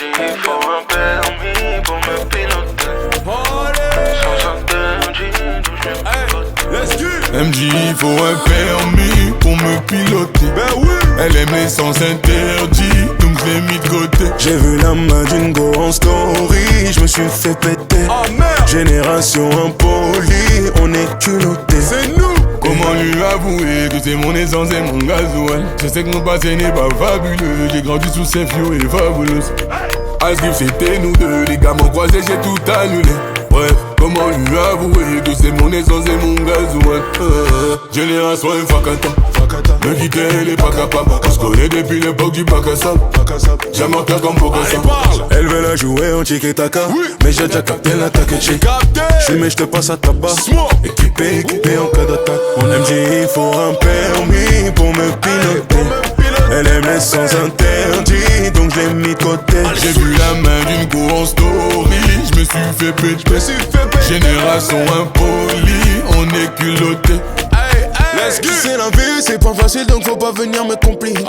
il faut un permis pour me piloter. Sans interdit, d'où je MJ, il faut un permis pour me piloter. Ben oui. Elle aime les sens interdits, donc je l'ai mis de côté. J'ai vu la main d'une go en story, je me suis fait péter. Oh merde. Génération impolie, on est culotté. C'est nous. Comment lui avouer que c'est mon essence et mon gasoil? Je sais que mon passé n'est pas fabuleux, j'ai grandi sous ces fio et fabulous. Ice Cube c'était nous deux, les gars m'ont croisé, j'ai tout annulé. Bref, comment lui avouer que c'est mon essence et mon gasoil? Génération Fakata, me quitter elle est pas capable. On se connaît depuis l'époque du bac à sable. Jamais en comme Bokassa. Elle veut la jouer en tiki-taka, mais j'ai déjà capté l'attaque. J'suis mais j'te passe à tabac. Équipé en cas d'attaque. Mon MJ il faut un permis pour me piloter. Elle aime les sens interdits, donc je l'ai mis de côté. J'ai vu la main d'une go en story, je me suis fait péter. Génération impolie, on est culotté. C'est la vie, c'est pas facile donc faut pas venir me compliquer.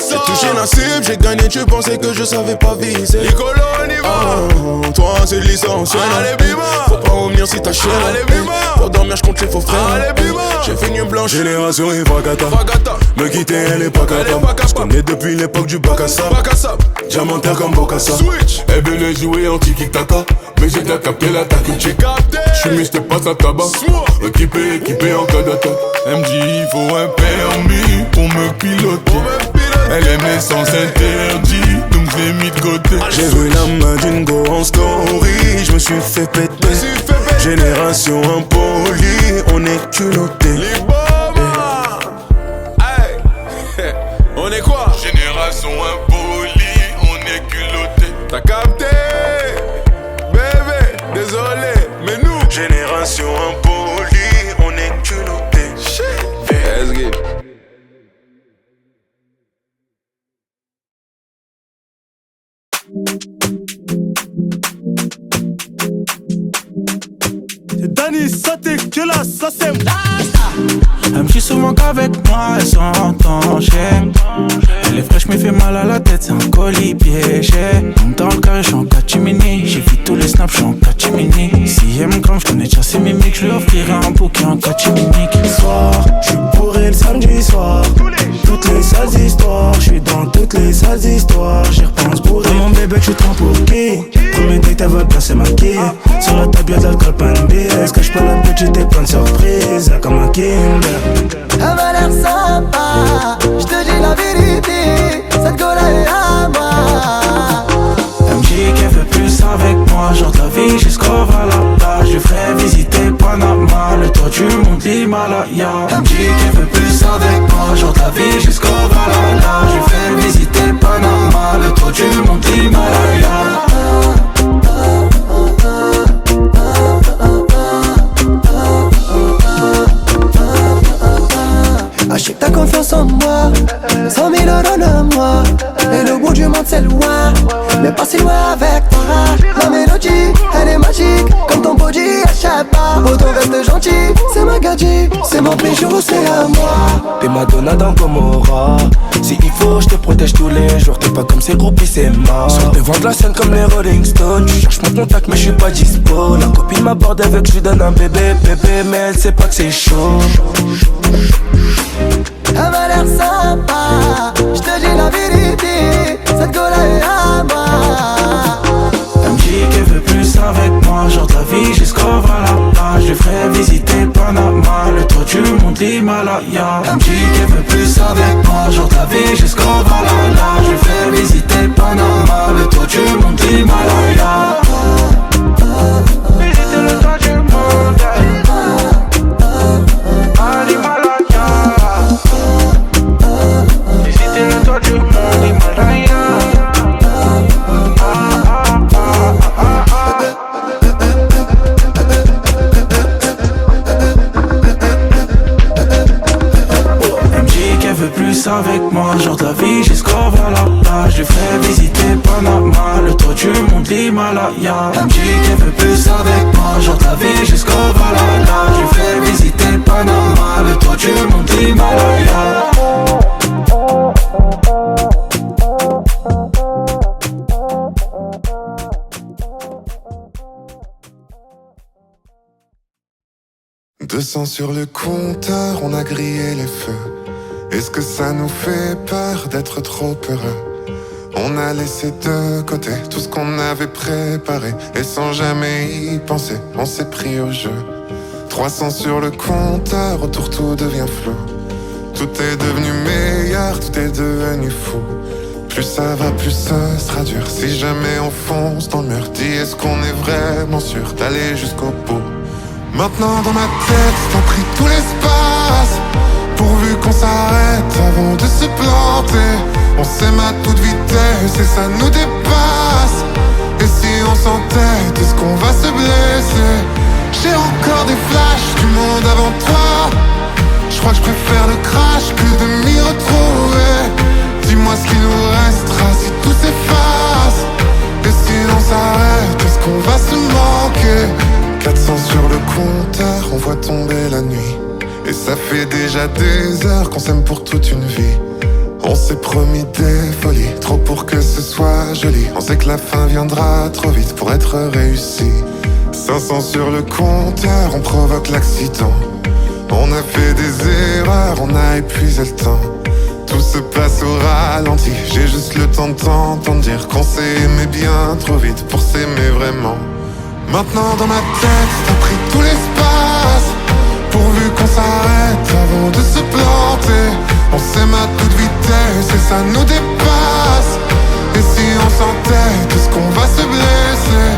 J'ai touché la cible, j'ai gagné, tu pensais que je savais pas viser. Toi c'est licencié. Faut pas revenir si t'as chier. Pour dormir j'compte les faux frères. J'ai fait une blanche. Génération et Fakata. Me quitter elle est pas capable. J'connais depuis l'époque du bac à sable. Diamantaire comme Bokassa. Elle veut le jouer en tiki-taka, mais j'ai déjà capté l'attaque. J'suis mis, j'te passe à tabac. Équipé en cas d'attaque. MJ, il faut un permis pour me piloter. Elle aime les sens interdits, donc je l'ai mis de côté. J'ai vu la main d'une go en story, je me suis fait péter. Génération impolie, on est culotté. On est quoi? Génération impolie, on est culotté. T'as capté? Bébé, désolé, mais nous génération impolie, on est culotté. Let's get. C'est Danny, ça t'es que là, ça c'est Elle me dit souvent qu'avec moi elle s'entend. Elle est fraîche mais fait mal à la tête, c'est un colis piégé. Dans le carré j'suis en catimini, j'ai vu tous les snaps, j'suis en catimini. Si elle me crame j'connais déjà ses mimiques, j'lui offrirai un bouquet en catiminique. Soir, j'suis bourré le samedi soir. Toutes les sales histoires, j'suis dans toutes les sales histoires. J'y repense bourré. Dans mon bébé tu te prends pour qui? Premier date elle veut bien se maquiller. Sur la table y'a de l'alcool, pas une BS. Cache pas la petite et plein de surprises. Comme un Kinder. Elle m'a l'air sympa, je te dis la vérité, cette go-là est à moi. Elle me dit qu'elle veut plus avec moi, genre de la vie jusqu'au Valhalla. Je ferai visiter Panama, le toit du monde l'Himalaya. Elle me dit qu'elle veut plus avec moi, genre de la vie jusqu'au Valhalla. Je ferai visiter Panama, le toit du monde l'Himalaya. Achète ta confiance en moi, 100 000 euros de moi. Et le bout du monde c'est loin, mais pas si loin avec toi. Ma mélodie, elle est magique, comme ton body, achète pas. Autant reste gentil, c'est ma gadget, c'est mon bijou, c'est à moi. T'es Madonna dans Gomorrah. Si il faut, je te protège tous les jours. T'es pas comme ces groupies, c'est mort. Sur le devant de la scène comme les Rolling Stones. Tu cherches mon contact, mais je suis pas dispo. La copine m'aborde avec, je lui donne un bébé, mais elle sait pas que c'est chaud. Elle m'a l'air sympa, je te dis la vérité, cette go-là est à moi. Elle me dit qu'elle veut plus avec moi, genre de la vie jusqu'au Valhalla. Je ferai visiter Panama, le toit du monde l'Himalaya. Elle me dit qu'elle veut plus avec moi, genre de la vie jusqu'au Valhalla. Je ferai visiter Panama, le toit du monde l'Himalaya. Visiter le toit du monde à l'Himalaya. Visiter le toit du monde Himalaya. Plus avec moi, genre de la vie jusqu'au Valhalla. Je ferai visiter Panama, le toit du monde l'Himalaya. Elle me dit qu'elle veut plus avec moi, genre de la vie jusqu'au Valhalla. Je ferai visiter Panama, le toit du monde l'Himalaya. 200 sur le compteur, on a grillé les feux. Est-ce que ça nous fait peur d'être trop heureux? On a laissé de côté tout ce qu'on avait préparé, et sans jamais y penser, on s'est pris au jeu. 300 sur le compteur, autour tout devient flou. Tout est devenu meilleur, tout est devenu fou. Plus ça va, plus ce sera dur. Si jamais on fonce dans le mur, dis est-ce qu'on est vraiment sûr d'aller jusqu'au bout? Maintenant dans ma tête, t'as pris tout l'espace, pourvu qu'on s'arrête avant de se planter. On s'aime à toute vitesse et ça nous dépasse. Et si on s'entête, est-ce qu'on va se blesser? J'ai encore des flashs du monde avant toi. Je crois que je préfère le crash que de m'y retrouver. Dis-moi ce qu'il nous restera si tout s'efface. Et si l'on s'arrête, est-ce qu'on va se manquer? 400 sur le compteur, on voit tomber la nuit. Et ça fait déjà des heures qu'on s'aime pour toute une vie. On s'est promis des folies, trop pour que ce soit joli. On sait que la fin viendra trop vite pour être réussi. 500 sur le compteur, on provoque l'accident. On a fait des erreurs, on a épuisé le temps. Tout se passe au ralenti, j'ai juste le temps de t'entendre dire qu'on s'est aimé bien trop vite pour s'aimer vraiment. Maintenant dans ma tête, t'as pris tout l'espace, pourvu qu'on s'arrête avant de se planter. On s'aime à toute vitesse et ça nous dépasse. Et si on s'entête, est-ce qu'on va se blesser?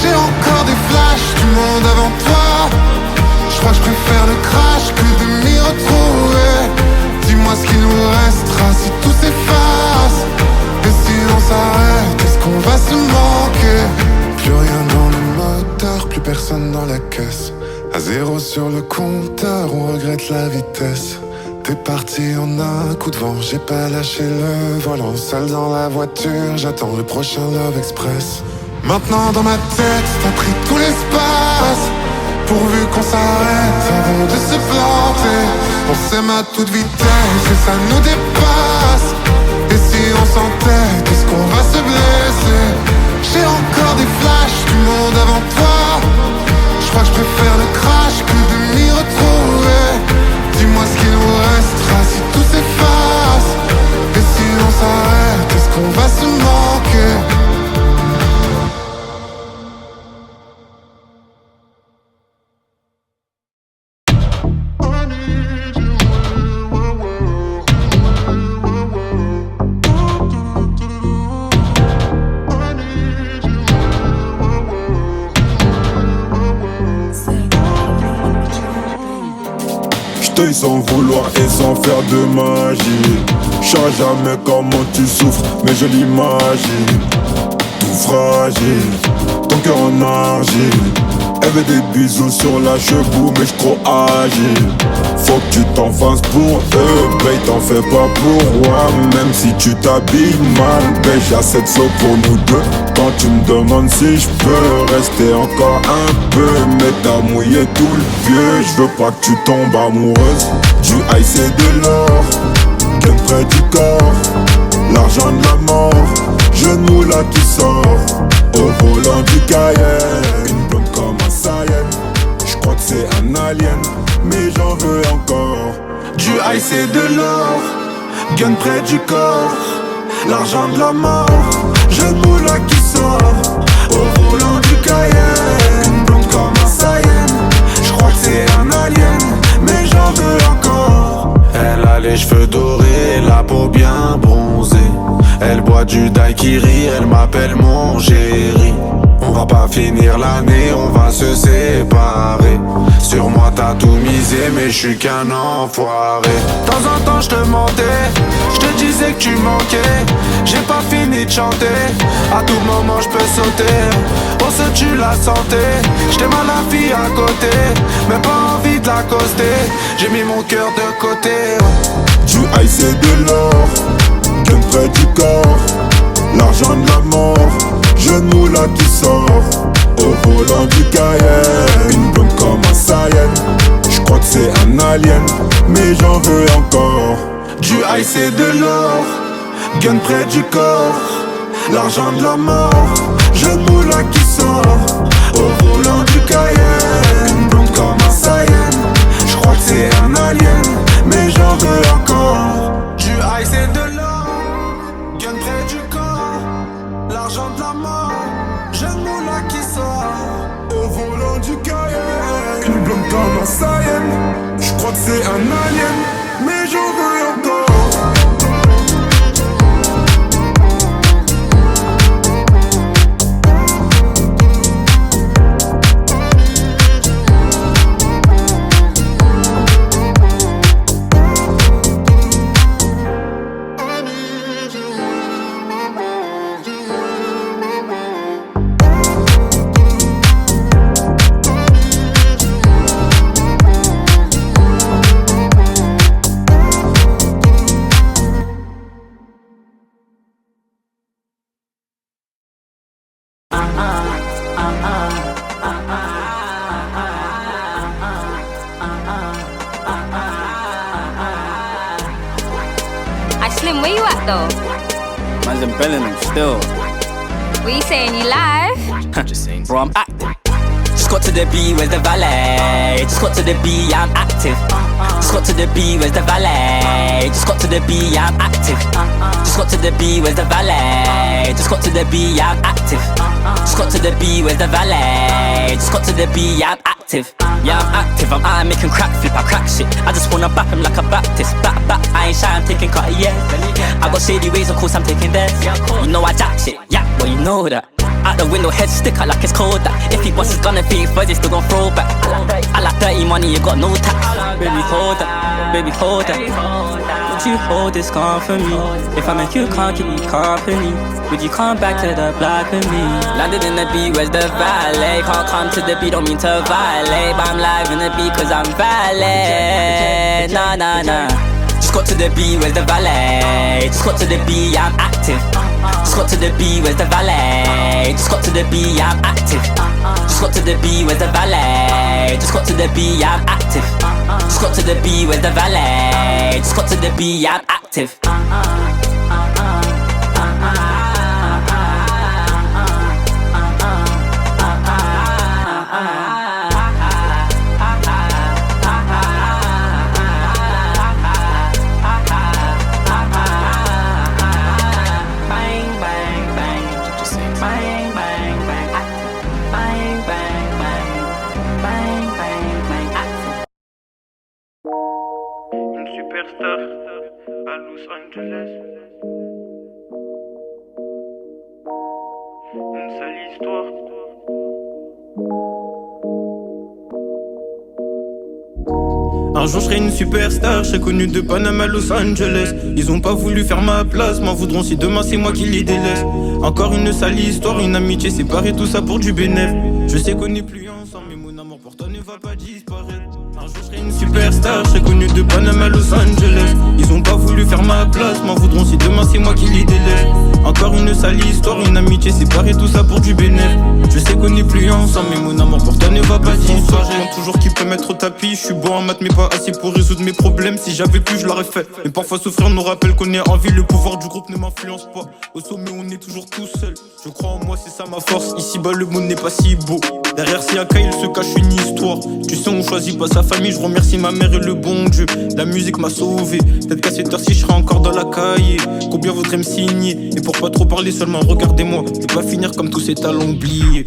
J'ai encore des flashs du monde avant toi. Je crois que je préfère le crash que de m'y retrouver. Dis-moi ce qu'il nous restera si tout s'efface. Et si on s'arrête, est-ce qu'on va se manquer? Plus rien dans le moteur, plus personne dans la caisse. À 0 sur le compteur, on regrette la vitesse. T'es parti en un coup de vent, j'ai pas lâché le volant. Seul dans la voiture, j'attends le prochain Love Express. Maintenant dans ma tête, t'as pris tout l'espace, pourvu qu'on s'arrête avant de se planter. On s'aime à toute vitesse et ça nous dépasse. Et si on s'entête, est-ce qu'on va se blesser? J'ai encore des flashs du monde avant toi. Je crois que je préfère le crash que de m'y retrouver. Dis-moi ce qu'il nous restera si tout s'efface. Et si on s'arrête, est-ce qu'on va se manquer? J't'aille sans vouloir et sans faire de magie. J'sais jamais comment tu souffres, mais je l'imagine. Tout fragile, ton cœur en argile. Elle veut des bisous sur la cheveux, mais j'suis trop agile. Faut que tu t'en fasses pour eux, babe, t'en fais pas pour moi. Même si tu t'habilles mal, babe, j'ai assez de flow pour nous deux. Quand tu me demandes si je peux rester encore un peu, mais t'as mouillé tout le vieux. J'veux pas que tu tombes amoureuse. Du ice et de l'or, bien près du corps. L'argent de la mort, genou là qui sort. Au volant du Cayenne, une blonde comme un Saiyan. J'crois que c'est un alien, mais j'en veux encore. Du ice et de l'or, gun près du corps. L'argent de la mort, genou là qui sort. Au volant du Cayenne, une blonde comme un Saiyan. J'crois que c'est un alien, mais j'en veux encore. Elle a les cheveux dorés, la peau bien bronzée. Elle boit du daiquiri, elle m'appelle mon chéri. On va pas finir l'année, on va se séparer. Sur moi t'as tout misé, mais je suis qu'un enfoiré. De temps en temps je te mentais, je te disais que tu manquais. J'ai pas fini de chanter, à tout moment je peux sauter. On se tue la santé, j't'aime à la fille à côté, mais pas envie de l'accoster. J'ai mis mon cœur de côté. Du ice et de l'or, gun près du corps. L'argent de la mort, genou là qui sort. Au volant du Cayenne, une blonde comme un Saiyan. J'crois que c'est un alien, mais j'en veux encore. Du ice et de l'or, gun près du corps. L'argent de la mort, genou là qui sort. Au volant du Cayenne, une blonde comme un Saiyan. c'est un alien, mais j'en veux encore. Du ice et de l'or, gun près du corps, l'argent de la mort, jeune moula qui sort. Au volant du Cayenne, une blonde comme un Saiyan. J'crois que c'est un alien, mais j'en veux encore. Slim, where you at though? Man's in Bellingham still. What you saying, you live? Just saying. Bro, I'm active. Just got to the B, where's the valet? Just got to the B, I'm active. Just got to the B, where's the valet? Just got to the B, I'm active. Just got to the B, where's the valet? Just got to the B, I'm active. Just got to the B, where's the valet? Just got to the B, I'm active. Yeah, I'm active, I'm out making crack flip, I crack shit. I just wanna bap him like a Baptist. Back, I ain't shy, I'm taking cut, yeah. I got shady ways, of course I'm taking theirs. You know I jack shit, yeah, well you know that. Out the window, head stick out like it's cold that. If he busts his gun and feet fuzzy, still gon' throw back. I like dirty money, you got no tax. Baby, hold that, baby, hold that. Would you hold this gun for me? If I make you can't keep me company, would you come back to the block with me? Landed in the B, where's the valet? Can't come to the B, don't mean to violate, but I'm live in the B cause I'm valet. Nah, nah, nah. Just got to the B, where's the valet? Just got to the B, I'm active. Just got to the B, where's the valet? Just got to the B, I'm active. Just got to the B, where's the valet? Just got to the B, I'm active. Just got to the B, where's the valet? Just got to the B, I'm active. Superstar à Los Angeles. Une sale histoire. Un jour je serai une superstar, je serai connu de Panama à Los Angeles. Ils ont pas voulu faire ma place, m'en voudront si demain c'est moi qui les délaisse. Encore une sale histoire, une amitié séparée, tout ça pour du bénéf. Je sais qu'on n'est plus ensemble, mais mon amour pour toi ne va pas disparaître. Un jour je serai une superstar, je serai connu de Panama à Los Angeles. Ils ont pas voulu faire ma place, m'en voudront si demain c'est moi qui les délaisse. Encore une sale histoire, une amitié séparée, tout ça pour du bénéf. Je sais qu'on n'est plus ensemble, mais mon amour pour toi ne va pas disparaître. Je toujours qui peut mettre au tapis, je suis bon en maths mais pas assez pour résoudre mes problèmes. Si j'avais pu je l'aurais fait, mais parfois souffrir nous rappelle qu'on est en vie. Le pouvoir du groupe ne m'influence pas, au sommet on est toujours tout seul. Je crois en moi, c'est ça ma force, ici bas le monde n'est pas si beau. Derrière Siaka il se cache une histoire. Tu sais on choisit pas sa famille, je remercie ma mère et le bon Dieu. La musique m'a sauvé, peut-être qu'à cette heure-ci je serai encore dans la cahier. Combien voudrait me signer, et pour pas trop parler seulement regardez-moi, et pas finir comme tous ces talents oubliés.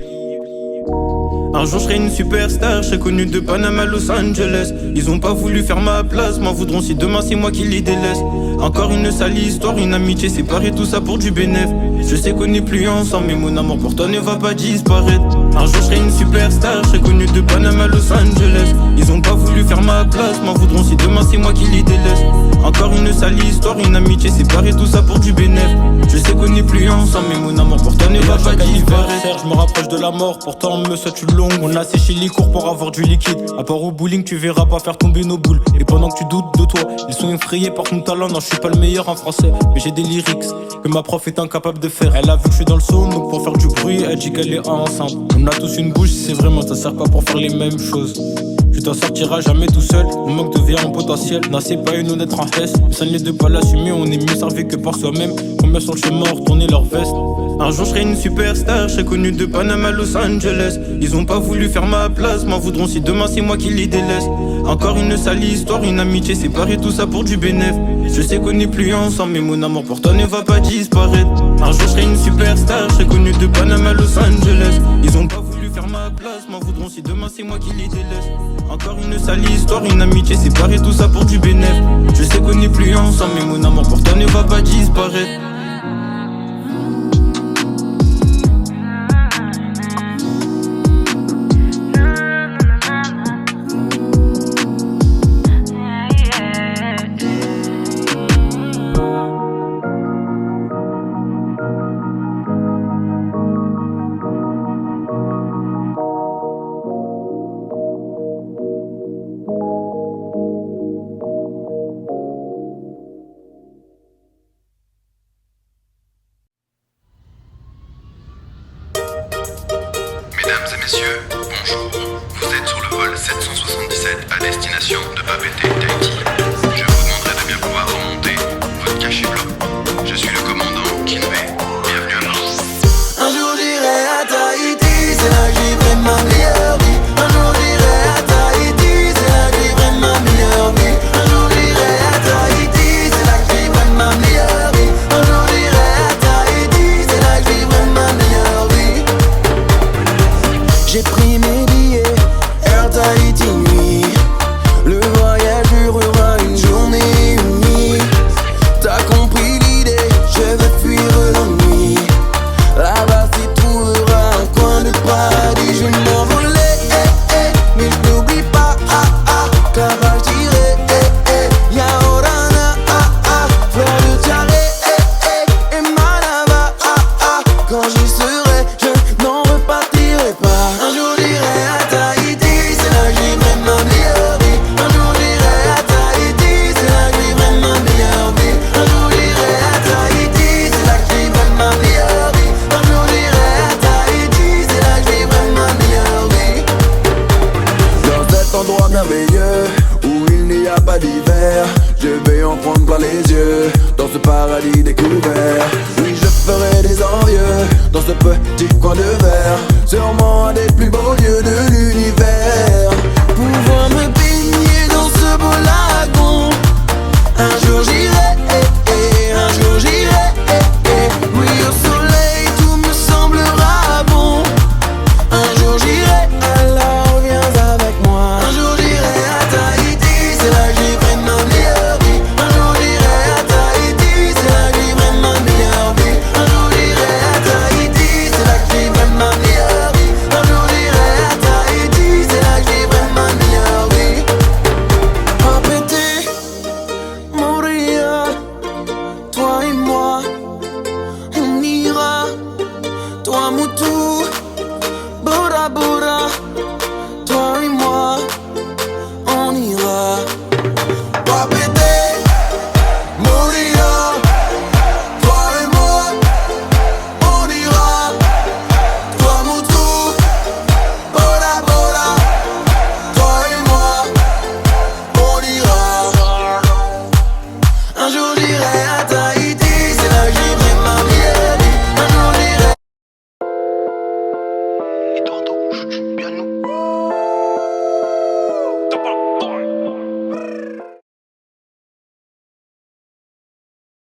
Un jour je serai une superstar, je serai connu de Panama à Los Angeles. Ils ont pas voulu faire ma place, m'en voudront si demain c'est moi qui les délaisse. Encore une sale histoire, une amitié séparée, tout ça pour du bénéf. Je sais qu'on n'est plus ensemble, mais mon amour pour toi ne va pas disparaître. Un jour je serai une superstar, je serai connu de Panama à Los Angeles. Ils ont pas voulu faire ma place, m'en voudront si demain c'est moi qui les délaisse. Encore une sale histoire, une amitié séparée, tout ça pour du bénéf. Je sais qu'on n'est plus ensemble, mais mon amour pour toi ne va pas disparaître. Je me rapproche de la mort, pourtant on me souhaite une longue. On a séché les cours pour avoir du liquide. À part au bowling, tu verras pas faire tomber nos boules. Et pendant que tu doutes de toi, ils sont effrayés par ton talent. Non, je suis pas le meilleur en français, mais j'ai des lyrics que ma prof est incapable de faire. Elle a vu que je suis dans le saut, donc pour faire du bruit, elle dit qu'elle est enceinte. On a tous une bouche, c'est vraiment, ça sert pas pour faire les mêmes choses. Tu t'en sortiras jamais tout seul, on manque de vie en potentiel. Non, c'est pas une honnête en S, ça ne l'est de pas l'assumer, on est mieux servi que par soi-même. meufs sont le chemin, retourner leur veste. Un jour je serai une superstar, je serai connu de Panama à Los Angeles. Ils ont pas voulu faire ma place, m'en voudront si demain c'est moi qui les délaisse. Encore une sale histoire, une amitié séparée, tout ça pour du bénéf. Je sais qu'on n'est plus ensemble, mais mon amour pour toi ne va pas disparaître. Un jour je serai une superstar, je serai connu de Panama à Los Angeles. Ils ont pas voulu faire ma place, m'en voudront si demain c'est moi qui les délaisse. Encore une sale histoire, une amitié séparée, tout ça pour du bénéf. Je sais qu'on n'est plus ensemble, mais mon amour pour toi ne va pas disparaître. Mesdames et messieurs, bonjour. Vous êtes sur le vol 777 à destination de Papeete, Tahiti. Je vous demanderai de bien pouvoir remonter votre cachet blanc. Je suis le commandant Kinvey. Bienvenue à bord. Un jour j'irai à Tahiti, c'est là que vivrai ma meilleure vie. Un jour j'irai à Tahiti, c'est là que vivrai ma meilleure vie. Un jour j'irai à Tahiti, c'est là que vivrai ma meilleure vie. Un jour j'irai à Tahiti, c'est là que vivrai ma meilleure vie. J'ai pris mes billets, Air Tahiti nuit. Le voyage durera une journée et une nuit. T'as compris l'idée, je veux fuir l'ennui. Là-bas tu trouveras un coin de paradis. Je vais m'envoler, mais je n'oublie pas, que là-bas je dirai, Yaorana, fleur de tiare, et Manava, quand j'y serai, je n'en repartirai pas. Un jour j'irai à Tahiti, c'est là que vivrai ma meilleure vie. Un jour j'irai à Tahiti, c'est là que vivrai ma meilleure vie. Un jour j'irai à Tahiti, c'est là que vivrai ma meilleure vie. Un jour j'irai à Tahiti, c'est là que vivrai ma meilleure vie. Dans cet endroit merveilleux où il n'y a pas d'hiver, je vais en prendre plein les yeux. Dans ce paradis découvert, oui je ferai des envieux. Dans ce petit coin de verre, sûrement un des plus beaux lieux de l'univers. Pouvoir me baigner dans ce beau lagon. Un jour j'irai, un jour j'irai, oui au soleil tout me semblera bon. Un jour j'irai, alors viens avec moi. Un jour j'irai à Tahiti, c'est là que vivrai ma meilleure vie. Un jour j'irai à Tahiti, c'est là que vivrai ma meilleure vie. Un jour j'irai à Tahiti, c'est là que vivrai ma meilleure vie. Un jour j'irai à Tahiti, c'est là que vivrai ma meilleure vie. Papeete, Montréal, toi et moi, on ira. Toi Moutou, Bora Bora,